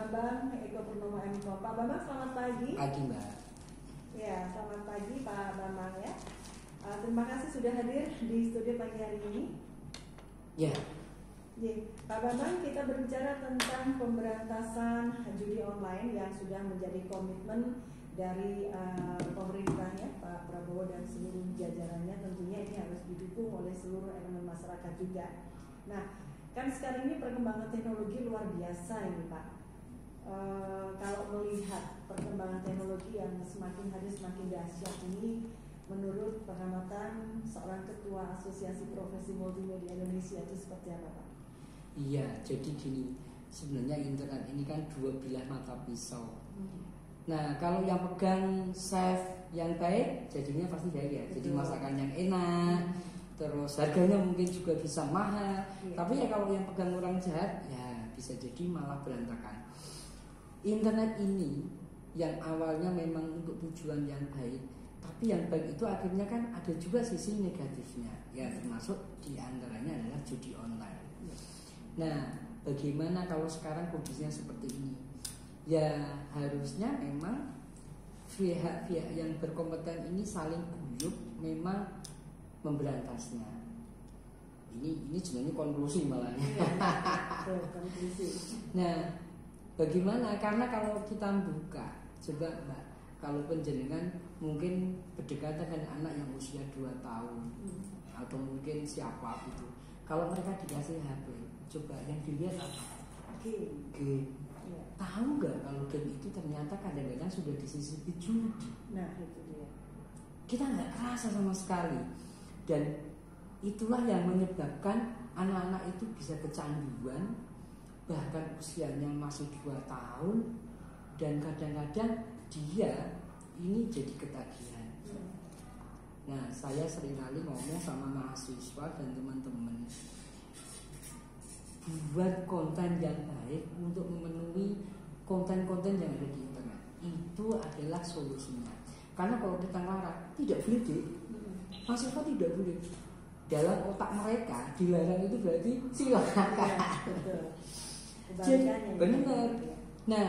Bambang Eko Purnomo MKo. Pak Bambang, selamat pagi. Pagi, Mbak. Ya, selamat pagi Pak Bambang ya. Terima kasih sudah hadir di studio pagi hari ini. Ya. Pak Bambang, kita berbicara tentang pemberantasan judi online yang sudah menjadi komitmen dari pemerintah ya, Pak Prabowo dan seluruh jajarannya. Tentunya ini harus didukung oleh seluruh elemen masyarakat juga. Nah, kan sekarang ini perkembangan teknologi luar biasa ini Pak. Kalau melihat perkembangan teknologi yang semakin hari semakin dahsyat ini, menurut pengamatan seorang ketua Asosiasi Profesi Multimedia Indonesia itu seperti apa Pak? Iya, jadi gini, sebenarnya internet ini kan dua bilah mata pisau. Nah, kalau yang pegang chef yang baik, jadinya pasti baik ya. Jadi masakan yang enak, terus harganya mungkin juga bisa mahal. Tapi ya kalau yang pegang orang jahat, ya bisa jadi malah berantakan. Internet ini yang awalnya memang untuk tujuan yang baik, tapi yang baik itu akhirnya kan ada juga sisi negatifnya. Ya termasuk diantaranya adalah judi online. Nah, bagaimana kalau sekarang kondisinya seperti ini? Ya harusnya memang pihak-pihak yang berkompeten ini saling guyup memang memberantasnya. Ini sebenarnya konklusi malah. Nah, bagaimana? Karena kalau kita buka, coba Mbak, kalau penjenengan mungkin berdekatan dengan anak yang usia 2 tahun atau mungkin siapa itu, kalau mereka dikasih HP, coba yang dilihat apa? Game. Tahu nggak kalau game itu ternyata kadang-kadang sudah disisipi judi? Nah itu dia. Kita nggak kerasa sama sekali, dan itulah yang menyebabkan anak-anak itu bisa kecanduan, bahkan usianya masih 2 tahun, dan kadang-kadang dia ini jadi ketagihan. Nah, saya seringkali ngomong sama mahasiswa dan teman-teman, buat konten yang baik untuk memenuhi konten-konten yang ada di internet. Itu adalah solusinya. Karena kalau kita larang, tidak boleh deh. Mahasiswa tidak boleh. Dalam otak mereka dilarang itu berarti silakan. Jadi benar. Nah,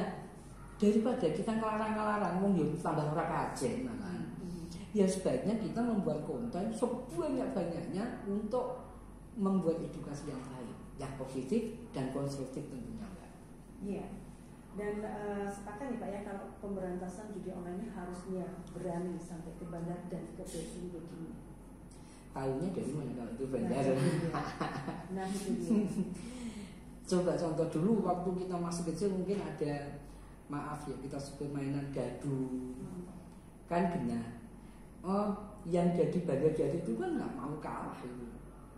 daripada kita ngelarang-ngelarang, mungkin tambah ora kajen malah. Ya sebaiknya kita membuat konten sebanyak-banyaknya untuk membuat edukasi yang baik, yang positif dan konstruktif tentunya, Mbak. Iya. Dan sepakat nih Pak ya, kalau pemberantasan judi online ini harusnya berani sampai ke bandar dan ke begini. Tahunya dari mana kalau itu bandar? Nah itu dia. Coba contoh dulu waktu kita masih kecil mungkin ada, maaf ya kita sebut mainan dadu, kan genah. Oh, yang jadi bandar jadi itu kan nggak mau kalah itu.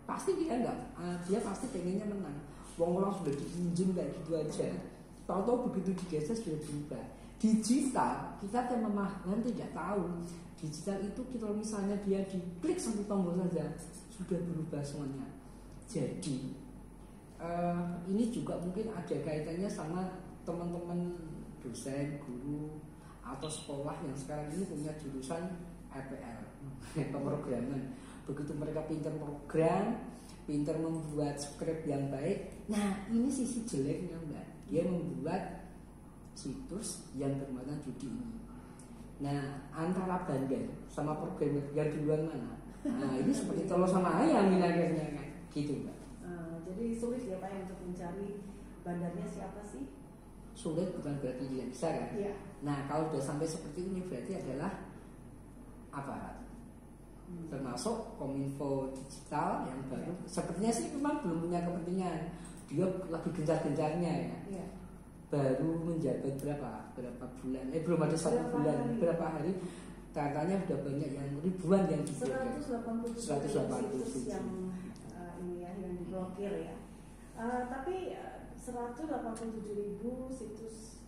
Pasti dia dia pasti pengennya menang. Orang sudah diinjin kayak gitu aja. Tahu-tahu begitu digeser sudah berubah. Digital kita memahami tidak tahu. Digital itu kalau misalnya dia diklik satu tombol saja sudah berubah semuanya. Jadi ini juga mungkin ada kaitannya sama teman-teman dosen, guru atau sekolah yang sekarang ini punya jurusan EPL, pemrograman. Begitu mereka pintar program, pintar membuat skrip yang baik. Nah, ini sisi jeleknya, Mbak. Dia membuat situs yang bermuatan judi ini. Nah, antara bandar sama programmer yang duluan mana? Nah, ini seperti telur sama ayam ini akhirnya kan, gitu, Mbak. Jadi sulit ya Pak untuk mencari bandarnya siapa sih? Sulit bukan berarti tidak bisa kan? Iya. Nah, kalau sudah sampai seperti ini berarti adalah aparat. Termasuk Kominfo digital yang baru. Sepertinya sih memang belum punya kepentingan. Dia lagi gencar-gencarnya ya. Baru menjabat berapa bulan? Belum ada 1 bulan. Berapa hari? Katanya sudah banyak yang ribuan yang dijaga. 187 situs yang ini ya, yang diblokir ya. Tapi 187.000 situs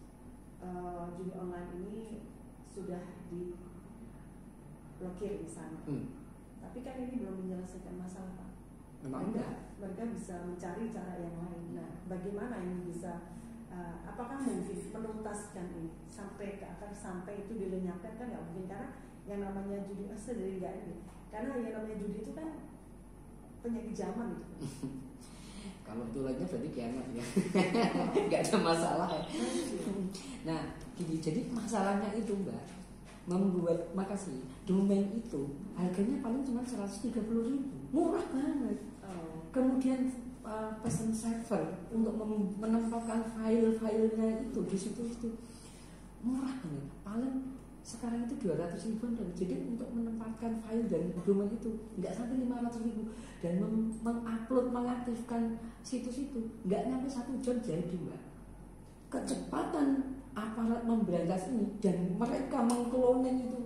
judi online ini sudah diblokir di sana. Tapi kan ini belum menyelesaikan masalah Pak. Mereka bisa mencari cara yang lain. Nah, bagaimana ini bisa? Apakah mungkin menuntaskan ini sampai ke akar, sampai itu dilenyapkan? Kan nggak mungkin, karena yang namanya judi dari nggak ini. Karena yang namanya judi itu kan penyakit zaman gitu. Kalau tulennya berarti kiamat ya. Nggak ada masalah. Nah, gini, jadi masalahnya itu Mbak, membuat makasih domain itu harganya paling cuma 130.000, murah banget. Kemudian pesan server untuk menempatkan file-filenya itu di situ murah banget, paling sekarang itu 200.000 dan jadi untuk menempatkan file dan domain itu nggak sampai 500.000 dan mengupload mengaktifkan situs itu nggak nyampe 1 jam jadi Mbak. Kecepatan aparat memberantas ini dan mereka mengkloning itu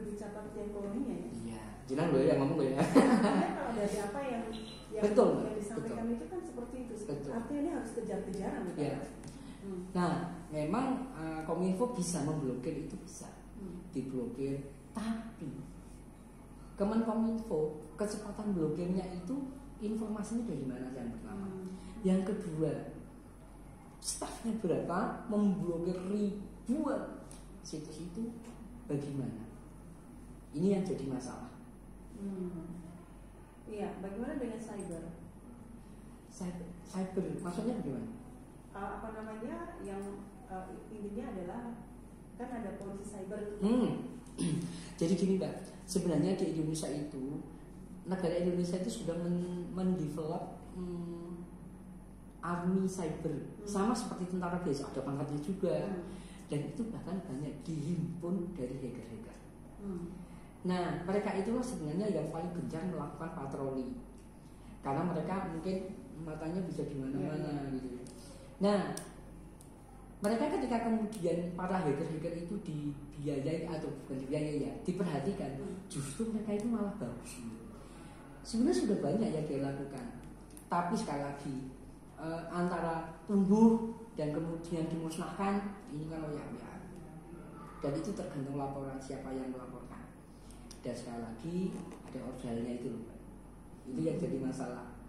lebih cepat yang cloningnya ya. Iya, jelas loh yang ngomong loh ya. Karena kalau dari apa yang betul, yang disampaikan betul. itu kan seperti itu. Betul. Artinya ini harus kejar-kejaran gitu. Ya. Nah, memang Kominfo bisa memblokir itu bisa, diblokir, tapi Kemenkominfo kecepatan blokirnya itu informasinya dari mana yang pertama. Yang kedua, stafnya berapa memblokir ribuan situs itu bagaimana? Ini yang jadi masalah. Iya, bagaimana dengan cyber? Cyber maksudnya bagaimana? Apa namanya yang intinya adalah kan ada polisi cyber. Jadi gini Mbak, sebenarnya di Indonesia itu negara Indonesia itu sudah mendevelop army cyber sama seperti tentara biasa, ada pangkatnya juga dan itu bahkan banyak dihimpun dari hacker-hacker. Nah mereka itulah sebenarnya yang paling gencar melakukan patroli karena mereka mungkin matanya bisa di mana-mana gitu. Nah, mereka ketika kemudian para hacker-hacker itu dibiayai atau bukan dibiayai ya, diperhatikan, justru mereka itu malah bagus. Sebenarnya sudah banyak yang dilakukan, tapi sekali lagi antara tumbuh dan kemudian dimusnahkan ini kan loyal. Dan itu tergantung laporan siapa yang melaporkan. Dan sekali lagi ada ordalnya itu loh, itu yang jadi masalah.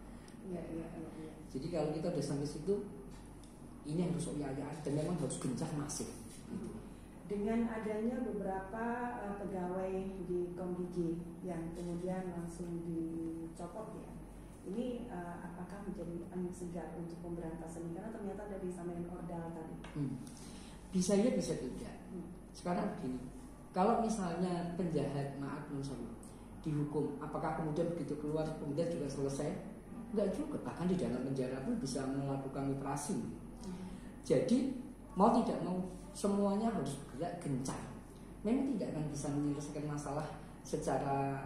Iya. Jadi kalau kita udah sampai situ, ini harus oyayaan dan memang harus gencar masif. Dengan adanya beberapa pegawai di Komdigi yang kemudian langsung dicopot ya, ini apakah menjadi angin segar untuk pemberantasan ini? Karena ternyata ada disampaikan ordal tadi. Bisa ya bisa tidak. Sekarang begini, kalau misalnya penjahat dihukum, apakah kemudian begitu keluar kemudian juga selesai? Enggak juga, bahkan di dalam penjara pun bisa melakukan operasi. Jadi mau tidak mau semuanya harus bergerak gencar. Memang tidak akan bisa menyelesaikan masalah secara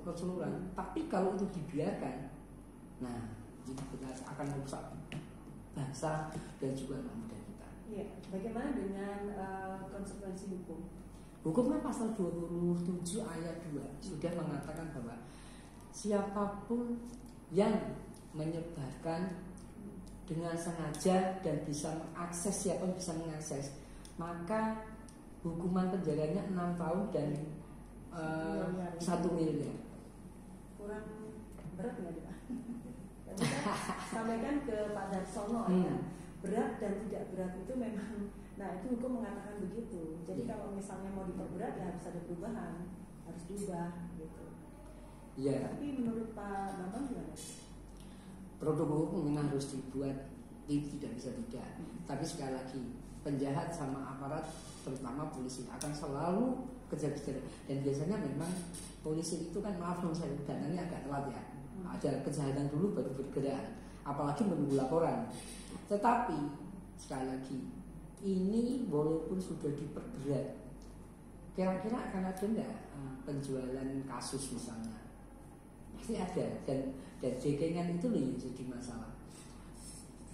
keseluruhan. Tapi kalau itu dibiarkan, nah itu benar akan merusak bangsa dan juga anak muda kita. Iya. Bagaimana dengan konsekuensi hukum? Hukumnya pasal 27 ayat 2 sudah mengatakan bahwa siapapun yang menyebarkan dengan sengaja dan bisa mengakses, siapa yang bisa mengakses, maka hukuman penjaranya 6 tahun dan 1 miliar. Kurang berat nggak Pak? Sampaikan ke Pak Darsono ya, berat dan tidak berat itu memang, nah itu hukum mengatakan begitu. Jadi kalau misalnya mau diperberat ya harus ada perubahan, harus diubah gitu. Iya. Tapi menurut Pak Bambang gimana? Produk hukum memang harus dibuat, tidak bisa tidak. Tapi sekali lagi, penjahat sama aparat, terutama polisi akan selalu kejar-kejar. Dan biasanya memang polisi itu kan, maaf dong saya datangnya agak telat ya. Ada kejahatan dulu baru bergerak, apalagi menunggu laporan. Tetapi sekali lagi, ini walaupun sudah diperberat, kira-kira akan ada nggak penjualan kasus misalnya? Pasti ada, dan jegengan itu loh yang jadi masalah.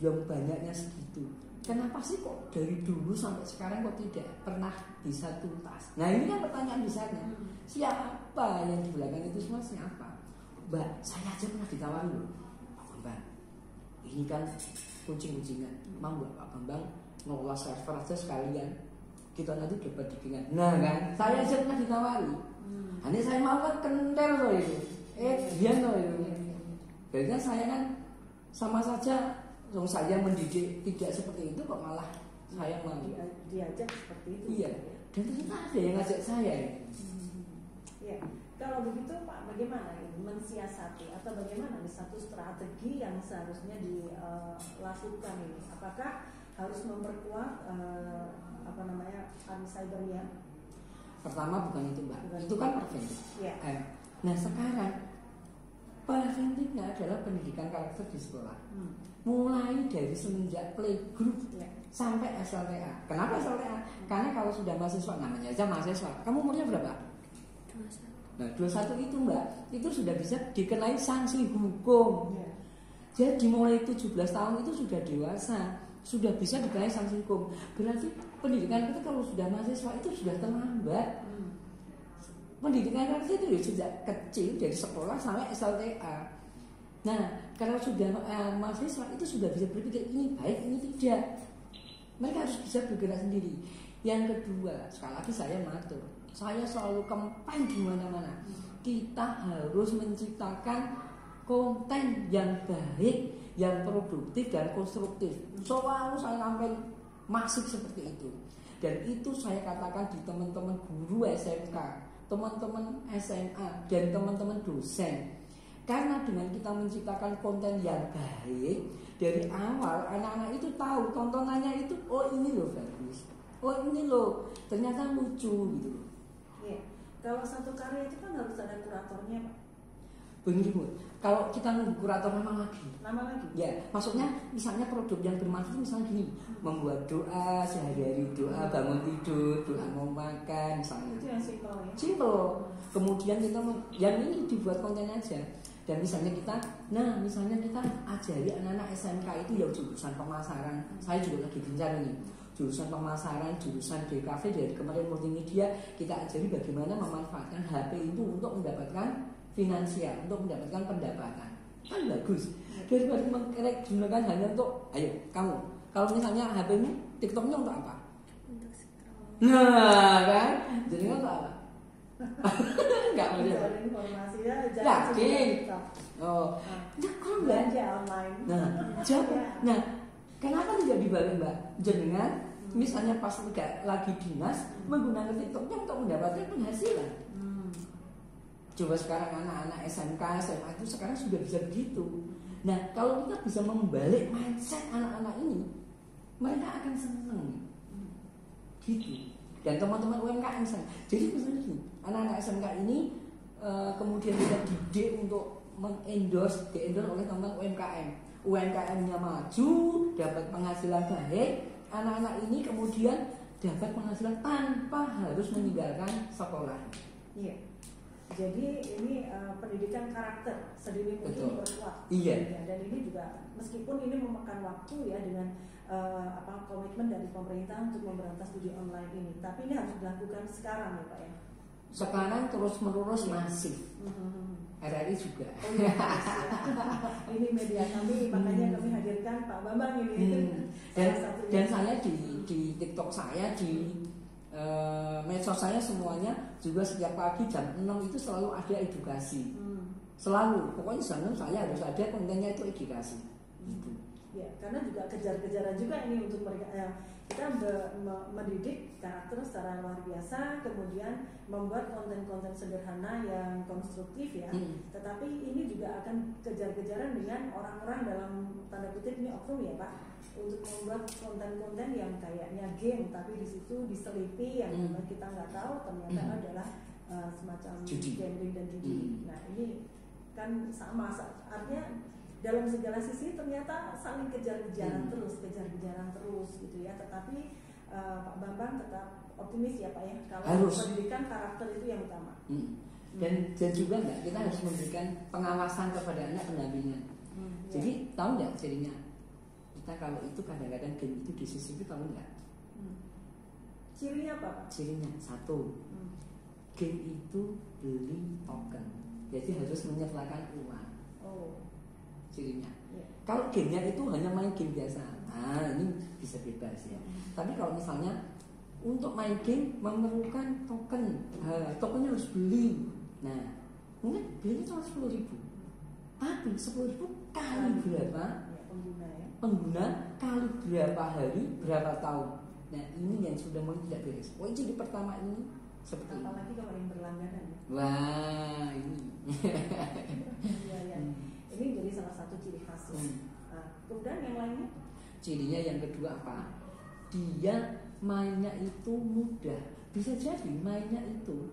Yang banyaknya segitu, kenapa sih kok dari dulu sampai sekarang kok tidak pernah bisa tuntas? Nah ini kan pertanyaan besarnya. Siapa yang di belakang itu semua siapa? Mbak, saya aja pernah ditawari loh, Pak Bambang, ini kan kucing-kucingan, mau nggak Pak Bambang ngelola server aja sekalian, kita nanti dapat jegengan. Nah kan, saya aja pernah ditawari. Hanya saya mau kan kentel loh itu. Dia loh itu. Berarti saya kan sama saja, saya mendidik tidak seperti itu kok malah saya mau diajak seperti itu. Iya. Dan ternyata ada yang ngajak saya. Iya. Kalau begitu Pak, bagaimana ini mensiasati atau bagaimana nih satu strategi yang seharusnya dilakukan ini? Apakah harus memperkuat army cybernya? Pertama bukan itu Mbak, itu kan preventif. Ya. Nah sekarang preventifnya adalah pendidikan karakter di sekolah. Mulai dari semenjak playgroup sampai SLTA. Kenapa SLTA? Karena kalau sudah mahasiswa, namanya aja mahasiswa. Kamu umurnya berapa? 21. Nah 21 itu Mbak, itu sudah bisa dikenai sanksi hukum. Jadi mulai 17 tahun itu sudah dewasa, sudah bisa dikenai sanksi hukum. Berarti pendidikan kita kalau sudah mahasiswa itu sudah terlambat. Pendidikan kita itu sudah kecil dari sekolah sampai SLTA. Nah kalau sudah mahasiswa itu sudah bisa berpikir ini baik, ini tidak. Mereka harus bisa bergerak sendiri. Yang kedua, sekali lagi saya matur, saya selalu campaign di mana-mana. Kita harus menciptakan konten yang baik, yang produktif dan konstruktif. Selalu saya campaign masif seperti itu. Dan itu saya katakan di teman-teman guru SMK, teman-teman SMA, dan teman-teman dosen. Karena dengan kita menciptakan konten yang baik, dari awal anak-anak itu tahu tontonannya itu, oh ini loh bagus, oh ini loh ternyata lucu gitu loh. Iya. Kalau satu karya itu kan harus ada kuratornya Pak. Begini Bu, kalau kita nunggu kurator lama lagi. Ya, maksudnya misalnya produk yang bermanfaat misalnya gini, membuat doa sehari-hari, doa bangun tidur, doa mau makan misalnya. Itu yang simpel ya. Simple. Kemudian kita yang ini dibuat konten aja. Dan misalnya kita ajari anak-anak SMK itu ya jurusan pemasaran. Saya juga lagi gencar ini. Jurusan pemasaran, jurusan DKV dari Kementerian Multimedia, kita ajari bagaimana memanfaatkan HP itu untuk mendapatkan finansial, untuk mendapatkan pendapatan. Kan bagus. Daripada menggunakan hanya untuk, ayo kamu, kalau misalnya HP-mu, TikTok-nya untuk apa? Untuk scroll. Nah, kan? Jadi untuk apa? Enggak mau dia. Informasi ya, Yakin? Oh, nah kalau belanja online. Nah, kenapa tidak dibalik Mbak? Jenengan misalnya pas lagi dinas menggunakan TikToknya untuk mendapatkan penghasilan. Coba sekarang anak-anak SMK, SMA itu sekarang sudah bisa begitu. Nah, kalau kita bisa membalik mindset anak-anak ini, mereka akan senang. Gitu. Dan teman-teman UMKM misalnya. Jadi misalnya gini, anak-anak SMK ini kemudian kita didik untuk di-endorse oleh teman UMKM. UMKM-nya maju, dapat penghasilan baik, anak-anak ini kemudian dapat penghasilan tanpa harus meninggalkan sekolah. Iya. Jadi ini pendidikan karakter sedini mungkin berkuat. Iya. Dan ini juga meskipun ini memakan waktu ya dengan komitmen dari pemerintah untuk memberantas judi online ini, tapi ini harus dilakukan sekarang ya Pak ya. Sekarang terus-menerus masif. RRI juga. Oh, iya, ini media kami, makanya kami hadirkan Pak Bambang ini. Dan saya di TikTok saya, di medsos saya semuanya juga setiap pagi jam 6 itu selalu ada edukasi. Selalu, pokoknya saya harus ada kontennya itu edukasi. Gitu. Ya, karena juga kejar-kejaran juga ini untuk mereka. Kita mendidik karakter secara luar biasa, kemudian membuat konten-konten sederhana yang konstruktif ya. Tetapi ini juga akan kejar-kejaran dengan orang-orang dalam tanda kutip ini oknum ya Pak, untuk membuat konten-konten yang kayaknya game, tapi di situ diselipi yang kita nggak tahu ternyata adalah semacam gambling dan judi. Nah ini kan sama, artinya dalam segala sisi ternyata saling kejar-kejaran terus gitu ya. Tetapi Pak Bambang tetap optimis ya Pak ya, kalau pendidikan karakter itu yang utama. Dan juga enggak, kita harus memberikan pengawasan kepada anak, pendampingan. Jadi tahu nggak jadinya kita kalau itu kadang-kadang game itu di CCTV, tahu nggak? Cirinya apa Pak? Cirinya satu, game itu beli token, jadi harus menyertakan uang. Cirinya. Kalau gamenya itu hanya main game biasa, nah ini bisa bebas ya. Tapi kalau misalnya untuk main game memerlukan token, tokennya harus beli. Nah, mungkin belinya cuma 10.000, tapi 10.000 kali berapa? Pengguna kali berapa hari, berapa tahun. Nah ini yang sudah mulai tidak beres. Oh jadi pertama ini seperti ini. Apalagi kalau yang berlangganan. Wah, ini. Iya, ya. Ini jadi salah satu ciri khas. Kemudian yang lainnya? Cirinya yang kedua apa? Dia mainnya itu mudah. Bisa jadi mainnya itu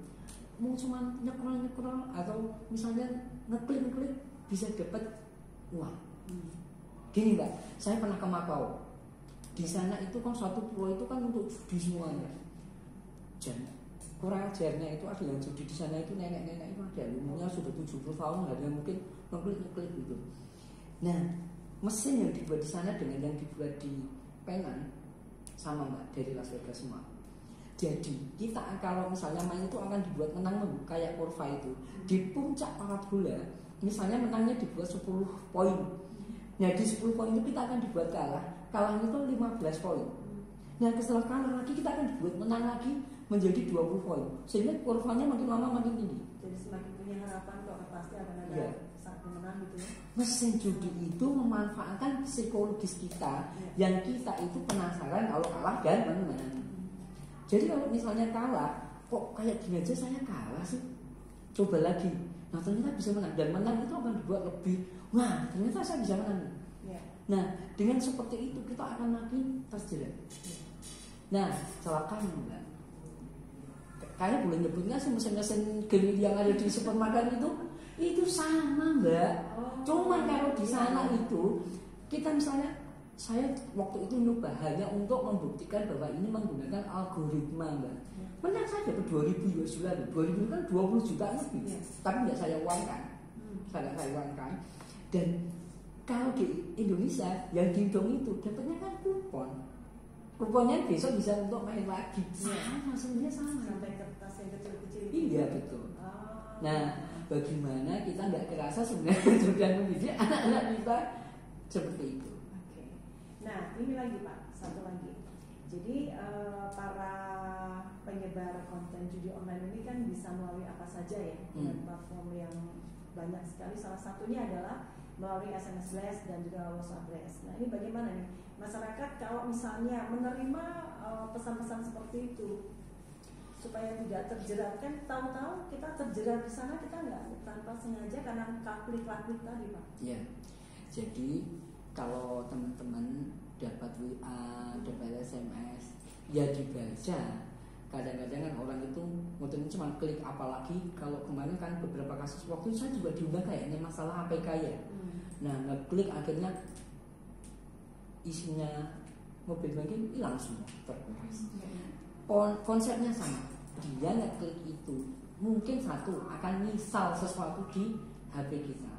mau cuma nyekrol atau misalnya ngeklik bisa dapat uang. Gini Mbak, saya pernah ke Makau. Di sana itu kan satu pulau itu kan untuk judi semuanya. Dan kurang ajarnya itu ada yang judi di sana itu nenek-nenek itu ada umurnya sudah 70 tahun, ada yang mungkin ngeklik gitu. Nah, mesin yang dibuat di sana dengan yang dibuat di Penang sama Mbak, dari Las Vegas semua. Jadi kita kalau misalnya main itu akan dibuat menang kayak kurva itu di puncak parabola, misalnya menangnya dibuat 10 poin. Nah di 10 poin itu kita akan dibuat kalah itu 15 poin. Nah setelah kalah lagi kita akan dibuat menang lagi menjadi 20 poin, sehingga kurvanya makin lama makin tinggi. Jadi semakin punya harapan kok pasti akan ada saat menang gitu ya. Mesin judi itu memanfaatkan psikologis kita yang kita itu penasaran kalau kalah dan menang. Jadi kalau misalnya kalah, kok kayak gini aja saya kalah sih, coba lagi. Nah ternyata bisa menang, dan menang itu akan dibuat lebih, wah ternyata saya bisa menang. Nah dengan seperti itu kita akan makin terjerat. Nah celakanya Mbak, kalian boleh nyebutnya sih mesin-mesin game yang ada di supermarket itu sama Mbak. Cuman kalau di sana itu kita misalnya, saya waktu itu nyoba hanya untuk membuktikan bahwa ini menggunakan algoritma Mbak. Menang saya dapat 2.000 US dollar, 2.000 kan 20 juta lebih, tapi nggak saya uangkan, Dan kalau di Indonesia yang dihitung itu dapatnya kan kuponnya besok bisa untuk main lagi. Sama, sebenarnya sama. Sampai kertas yang kecil-kecil. Iya betul. Nah, bagaimana kita nggak kerasa sebenarnya sudah mendidik anak-anak kita seperti itu. Nah ini lagi Pak, satu lagi. Jadi para penyebar konten judi online ini kan bisa melalui apa saja ya, dengan platform yang banyak sekali. Salah satunya adalah melalui SMS blast dan juga WhatsApp blast. Nah ini bagaimana nih masyarakat kalau misalnya menerima pesan-pesan seperti itu supaya tidak terjerat, kan tahu-tahu kita terjerat di sana, kita nggak tanpa sengaja karena klik tadi Pak. Iya. Jadi kalau teman-teman dapat WA, dapat SMS, ya dibaca. Kadang-kadang kan orang itu mungkin cuma klik, apalagi kalau kemarin kan beberapa kasus waktu itu saya juga diundang kayaknya masalah APK ya. Nah ngeklik akhirnya isinya mobil banking hilang semua, terkuras. Konsepnya sama. Dia ngeklik itu mungkin satu akan install sesuatu di HP kita.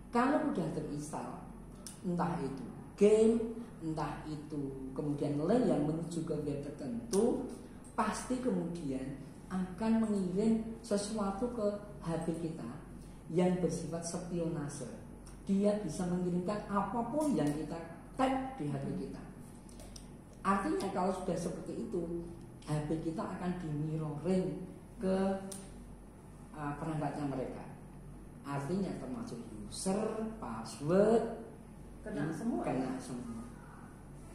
Kalau udah terinstall, entah itu game, entah itu kemudian link yang menuju ke web tertentu, pasti kemudian akan mengirim sesuatu ke HP kita yang bersifat spionase. Dia bisa mengirimkan apapun yang kita tag di HP kita. Artinya kalau sudah seperti itu, HP kita akan di-mirroring ke perangkatnya mereka. Artinya termasuk user, password, kena semua.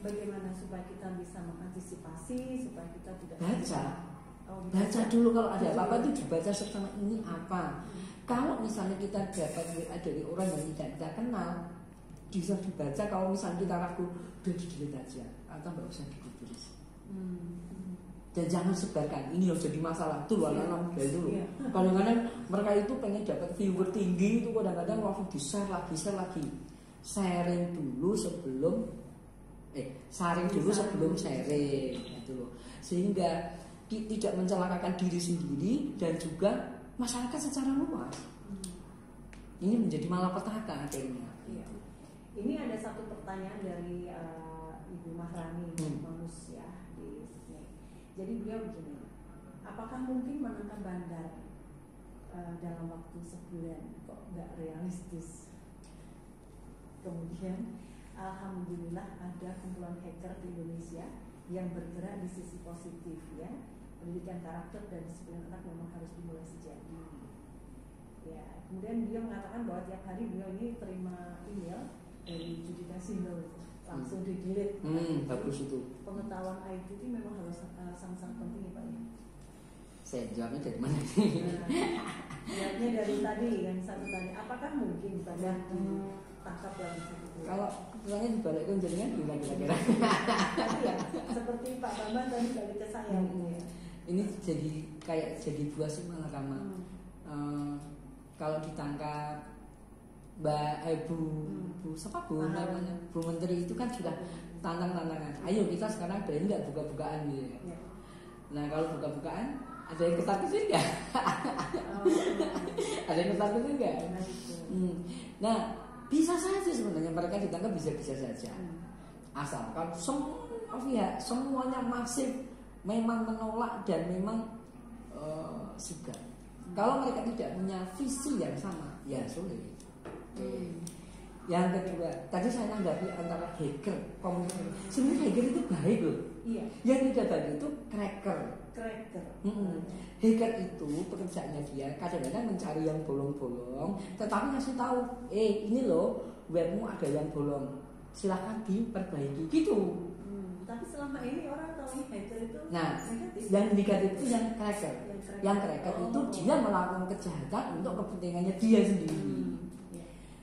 Bagaimana supaya kita bisa mengantisipasi supaya kita tidak baca dulu kalau ada apa-apa itu dibaca secara ini apa. Kalau misalnya kita dapat WA dari orang yang tidak kita kenal, bisa dibaca. Kalau misalnya kita ragu, udah di-delete aja atau nggak usah ditulis. Dan jangan sebarkan, ini harus jadi masalah. Itu anak-anak muda itu loh. Kadang-kadang mereka itu pengen dapat viewer tinggi, itu kadang-kadang langsung di-share lagi. Sharing dulu sebelum sharing gitu loh. Sehingga tidak mencelakakan diri sendiri dan juga masyarakat secara luas. Ini menjadi malapetaka akhirnya. Ini ada satu pertanyaan dari Ibu Mahrani manusia di sini. Jadi beliau begini, apakah mungkin menangkap bandar dalam waktu sebulan? Kok nggak realistis? Kemudian alhamdulillah ada kumpulan hacker di Indonesia yang bergerak di sisi positif ya. Pendidikan karakter dan disiplin anak memang harus dimulai sejak dini. Ya, kemudian beliau mengatakan bahwa tiap hari beliau ini terima email dari judi kasino langsung di-delete. Bagus itu. Pengetahuan IT itu memang harus sangat-sangat penting ya Pak ya. Saya jawabnya dari mana? Jawabnya dari tadi yang satu tadi. Apakah mungkin pada tangkap yang satu? Kalau misalnya dibalik jaringan gimana kira-kira? Tapi ya, seperti Pak Bambang tadi balik ke saya gitu ya. Ini jadi buah malakama. Kalau ditangkap Bu siapa Bu namanya Bu Menteri itu kan sudah tantangan. Ayo kita sekarang berani nggak buka-bukaan gitu ya. Nah kalau buka-bukaan ada yang ketakutin nggak? Ada yang ketakutin nggak? Nah bisa saja sebenarnya mereka ditangkap bisa-bisa saja. Asalkan semua pihak semuanya masif memang menolak dan memang sigap. Kalau mereka tidak punya visi yang sama, ya sulit. Yang kedua, tadi saya nanggapi antara hacker, komputer. Sebenarnya hacker itu baik loh. Iya. Yang tidak baik itu cracker. Hacker itu pekerjaannya dia kadang-kadang mencari yang bolong-bolong, tetapi ngasih tahu, ini loh webmu ada yang bolong, silahkan diperbaiki gitu. Tapi selama ini orang tahu hacker itu negatif. Yang negatif itu yang cracker. Yang cracker itu dia melakukan kejahatan untuk kepentingannya dia sendiri.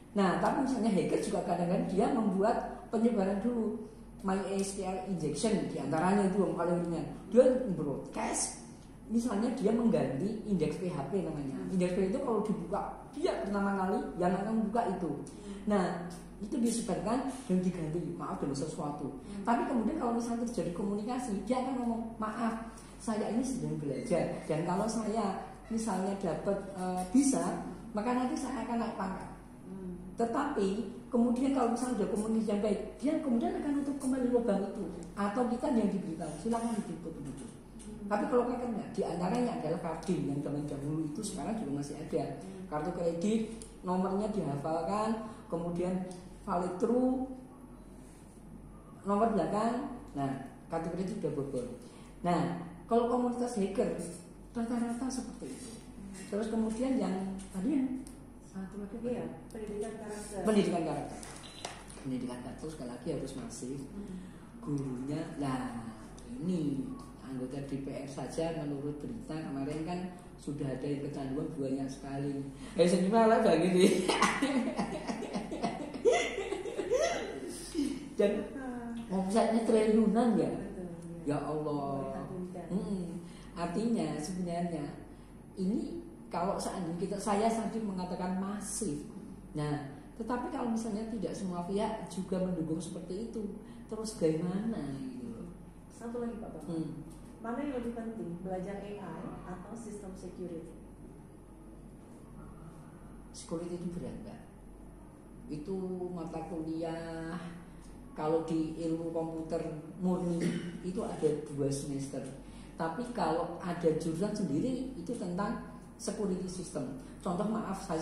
Nah, tapi misalnya hacker juga kadang-kadang dia membuat penyebaran dulu MySQL injection diantaranya itu yang paling ringan. Dia broadcast, misalnya dia mengganti indeks PHP namanya. Indeks PHP itu kalau dibuka dia pertama kali yang akan membuka itu. Nah, itu disebarkan dan diganti maaf dengan sesuatu. Tapi kemudian kalau misalnya terjadi komunikasi, dia akan ngomong maaf, saya ini sedang belajar dan kalau saya misalnya dapat bisa, maka nanti saya akan naik pangkat. Tetapi kemudian kalau misalnya sudah komunikasi yang baik, dia kemudian akan tutup kembali lubang itu. Atau kita yang diberitahu, silakan ditutup. Tapi kalau mereka enggak, diantaranya adalah kartu yang zaman dahulu itu sekarang juga masih ada. Kartu kredit, nomornya dihafalkan, kemudian valid true, nomor belakang. Nah, kartu kredit sudah bobol. Nah, kalau komunitas hacker rata-rata seperti itu. Terus kemudian yang tadi yang satu lagi pendidikan karakter. Terus sekali lagi harus masif. Gurunya, ini anggota DPR saja menurut berita kemarin kan sudah ada yang kecanduan banyak sekali. Senyumnya lah begini. Dan omsetnya triliunan ya. Ya Allah. Artinya sebenarnya ini kalau seandainya saya tadi mengatakan masif. Nah, tetapi kalau misalnya tidak semua pihak juga mendukung seperti itu, terus bagaimana gitu. Satu lagi Pak Bapak. Mana yang lebih penting, belajar AI atau sistem security? Security itu berat Mbak. Itu mata kuliah kalau di ilmu komputer murni itu ada 2 semester. Tapi kalau ada jurusan sendiri itu tentang security system. Contoh maaf saya